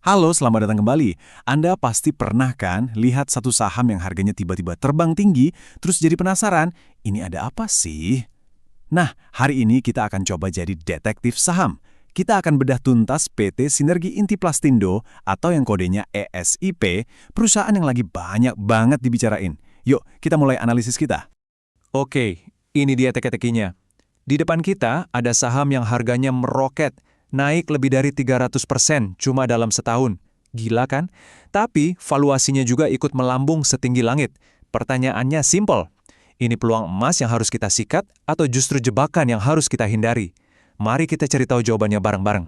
Halo, selamat datang kembali. Anda pasti pernah kan lihat satu saham yang harganya tiba-tiba terbang tinggi, terus jadi penasaran, ini ada apa sih? Nah, hari ini kita akan coba jadi detektif saham. Kita akan bedah tuntas PT Sinergi Inti Plastindo atau yang kodenya ESIP, perusahaan yang lagi banyak banget dibicarain. Yuk, kita mulai analisis kita. Oke, ini dia teka-tekinya. Di depan kita ada saham yang harganya meroket, naik lebih dari 300% cuma dalam setahun. Gila kan? Tapi valuasinya juga ikut melambung setinggi langit. Pertanyaannya simple. Ini peluang emas yang harus kita sikat atau justru jebakan yang harus kita hindari? Mari kita cari tahu jawabannya bareng-bareng.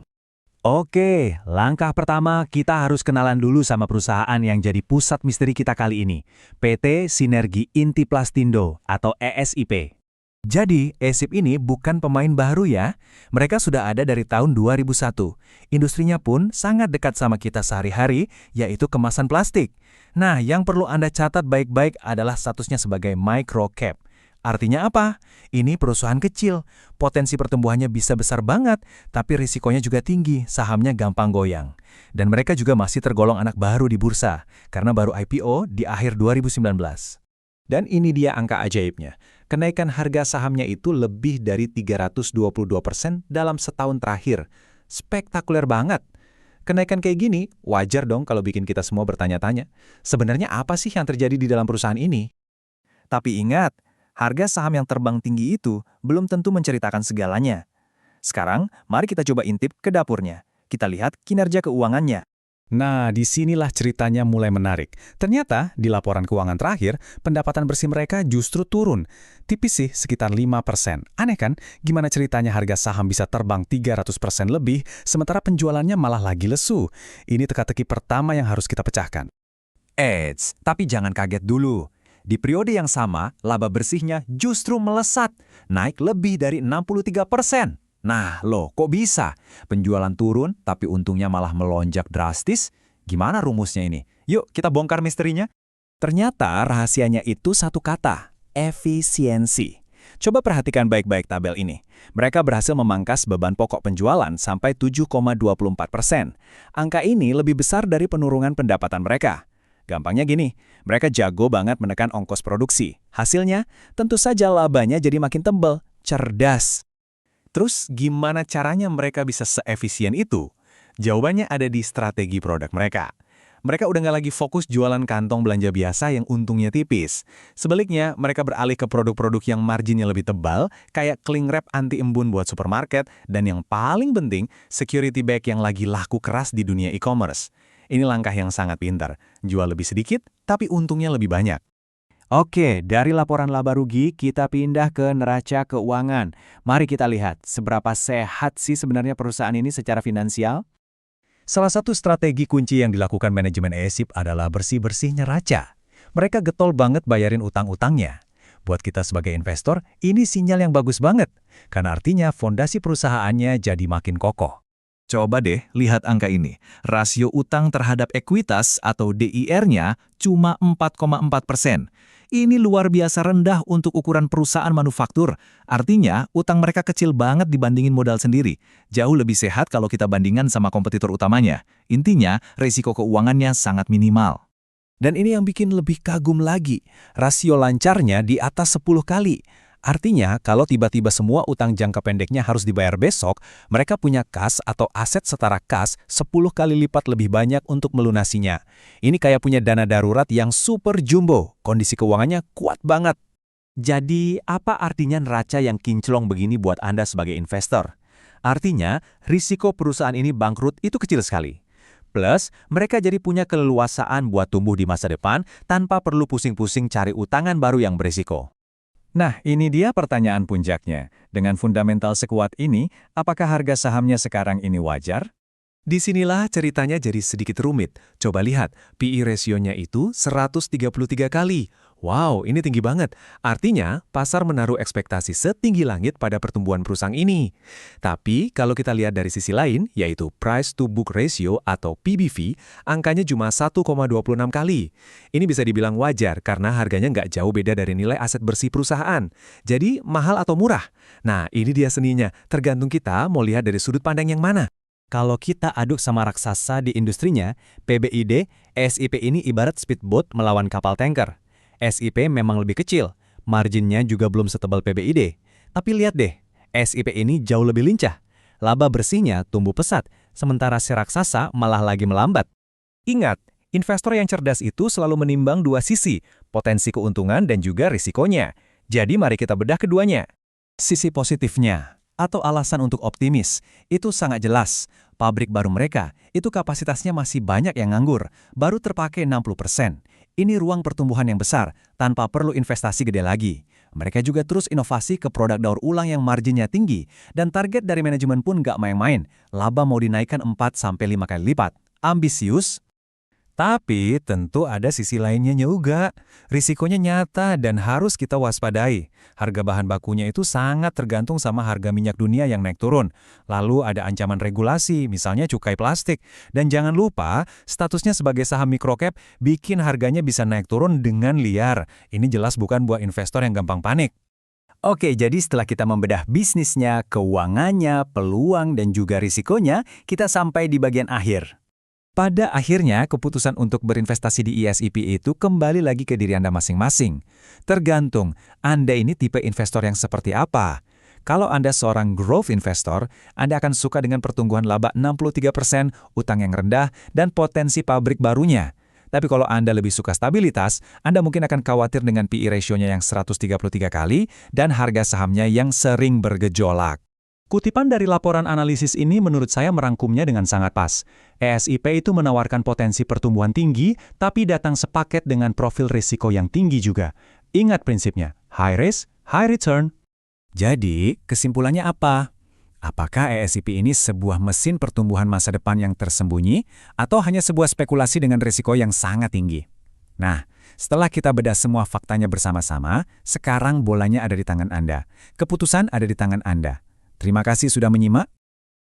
Oke, langkah pertama kita harus kenalan dulu sama perusahaan yang jadi pusat misteri kita kali ini, PT Sinergi Inti Plastindo atau ESIP. Jadi, ESIP ini bukan pemain baru ya. Mereka sudah ada dari tahun 2001. Industrinya pun sangat dekat sama kita sehari-hari, yaitu kemasan plastik. Nah, yang perlu Anda catat baik-baik adalah statusnya sebagai micro cap. Artinya apa? Ini perusahaan kecil. Potensi pertumbuhannya bisa besar banget, tapi risikonya juga tinggi, sahamnya gampang goyang. Dan mereka juga masih tergolong anak baru di bursa, karena baru IPO di akhir 2019. Dan ini dia angka ajaibnya. Kenaikan harga sahamnya itu lebih dari 322% dalam setahun terakhir. Spektakuler banget. Kenaikan kayak gini, wajar dong kalau bikin kita semua bertanya-tanya. Sebenarnya apa sih yang terjadi di dalam perusahaan ini? Tapi ingat, harga saham yang terbang tinggi itu belum tentu menceritakan segalanya. Sekarang, mari kita coba intip ke dapurnya. Kita lihat kinerja keuangannya. Nah, disinilah ceritanya mulai menarik. Ternyata, di laporan keuangan terakhir, pendapatan bersih mereka justru turun. Tipis sih, sekitar 5%. Aneh kan? Gimana ceritanya harga saham bisa terbang 300% lebih, sementara penjualannya malah lagi lesu? Ini teka-teki pertama yang harus kita pecahkan. Eits, tapi jangan kaget dulu. Di periode yang sama, laba bersihnya justru melesat, naik lebih dari 63%. Nah, loh, kok bisa? Penjualan turun, tapi untungnya malah melonjak drastis? Gimana rumusnya ini? Yuk, kita bongkar misterinya. Ternyata rahasianya itu satu kata, efisiensi. Coba perhatikan baik-baik tabel ini. Mereka berhasil memangkas beban pokok penjualan sampai 7,24%. Angka ini lebih besar dari penurunan pendapatan mereka. Gampangnya gini, mereka jago banget menekan ongkos produksi. Hasilnya, tentu saja labanya jadi makin tebal, cerdas. Terus gimana caranya mereka bisa seefisien itu? Jawabannya ada di strategi produk mereka. Mereka udah nggak lagi fokus jualan kantong belanja biasa yang untungnya tipis. Sebaliknya, mereka beralih ke produk-produk yang marginnya lebih tebal, kayak cling wrap anti-embun buat supermarket, dan yang paling penting, security bag yang lagi laku keras di dunia e-commerce. Ini langkah yang sangat pintar. Jual lebih sedikit, tapi untungnya lebih banyak. Oke, dari laporan laba rugi kita pindah ke neraca keuangan. Mari kita lihat seberapa sehat sih sebenarnya perusahaan ini secara finansial. Salah satu strategi kunci yang dilakukan manajemen ESIP adalah bersih-bersih neraca. Mereka getol banget bayarin utang-utangnya. Buat kita sebagai investor, ini sinyal yang bagus banget, karena artinya fondasi perusahaannya jadi makin kokoh. Coba deh lihat angka ini. Rasio utang terhadap ekuitas atau DIR-nya cuma 4,4%. Ini luar biasa rendah untuk ukuran perusahaan manufaktur. Artinya, utang mereka kecil banget dibandingin modal sendiri. Jauh lebih sehat kalau kita bandingkan sama kompetitor utamanya. Intinya, risiko keuangannya sangat minimal. Dan ini yang bikin lebih kagum lagi. Rasio lancarnya di atas 10 kali. Artinya, kalau tiba-tiba semua utang jangka pendeknya harus dibayar besok, mereka punya kas atau aset setara kas 10 kali lipat lebih banyak untuk melunasinya. Ini kayak punya dana darurat yang super jumbo, kondisi keuangannya kuat banget. Jadi, apa artinya neraca yang kinclong begini buat Anda sebagai investor? Artinya, risiko perusahaan ini bangkrut itu kecil sekali. Plus, mereka jadi punya keleluasaan buat tumbuh di masa depan tanpa perlu pusing-pusing cari utangan baru yang berisiko. Nah, ini dia pertanyaan puncaknya. Dengan fundamental sekuat ini, apakah harga sahamnya sekarang ini wajar? Disinilah ceritanya jadi sedikit rumit. Coba lihat, PE rasionya itu 133 kali. Wow, ini tinggi banget. Artinya, pasar menaruh ekspektasi setinggi langit pada pertumbuhan perusahaan ini. Tapi, kalau kita lihat dari sisi lain, yaitu Price to Book Ratio atau PBV, angkanya cuma 1,26 kali. Ini bisa dibilang wajar karena harganya nggak jauh beda dari nilai aset bersih perusahaan. Jadi, mahal atau murah? Nah, ini dia seninya. Tergantung kita mau lihat dari sudut pandang yang mana. Kalau kita aduk sama raksasa di industrinya, PBID, SIP ini ibarat speedboat melawan kapal tanker. SIP memang lebih kecil, marginnya juga belum setebal PBID. Tapi lihat deh, SIP ini jauh lebih lincah. Laba bersihnya tumbuh pesat, sementara si raksasa malah lagi melambat. Ingat, investor yang cerdas itu selalu menimbang dua sisi, potensi keuntungan dan juga risikonya. Jadi mari kita bedah keduanya. Sisi positifnya, atau alasan untuk optimis, itu sangat jelas. Pabrik baru mereka, itu kapasitasnya masih banyak yang nganggur, baru terpakai 60%. Ini ruang pertumbuhan yang besar, tanpa perlu investasi gede lagi. Mereka juga terus inovasi ke produk daur ulang yang marginnya tinggi, dan target dari manajemen pun nggak main-main. Laba mau dinaikkan 4-5 kali lipat. Ambisius. Tapi tentu ada sisi lainnya juga. Risikonya nyata dan harus kita waspadai. Harga bahan bakunya itu sangat tergantung sama harga minyak dunia yang naik turun. Lalu ada ancaman regulasi, misalnya cukai plastik. Dan jangan lupa, statusnya sebagai saham microcap bikin harganya bisa naik turun dengan liar. Ini jelas bukan buat investor yang gampang panik. Oke, jadi setelah kita membedah bisnisnya, keuangannya, peluang, dan juga risikonya, kita sampai di bagian akhir. Pada akhirnya, keputusan untuk berinvestasi di ISIP itu kembali lagi ke diri Anda masing-masing. Tergantung, Anda ini tipe investor yang seperti apa. Kalau Anda seorang growth investor, Anda akan suka dengan pertumbuhan laba 63%, utang yang rendah, dan potensi pabrik barunya. Tapi kalau Anda lebih suka stabilitas, Anda mungkin akan khawatir dengan PE ratio-nya yang 133 kali dan harga sahamnya yang sering bergejolak. Kutipan dari laporan analisis ini menurut saya merangkumnya dengan sangat pas. ESIP itu menawarkan potensi pertumbuhan tinggi, tapi datang sepaket dengan profil risiko yang tinggi juga. Ingat prinsipnya, high risk, high return. Jadi, kesimpulannya apa? Apakah ESIP ini sebuah mesin pertumbuhan masa depan yang tersembunyi, atau hanya sebuah spekulasi dengan risiko yang sangat tinggi? Nah, setelah kita bedah semua faktanya bersama-sama, sekarang bolanya ada di tangan Anda. Keputusan ada di tangan Anda. Terima kasih sudah menyimak.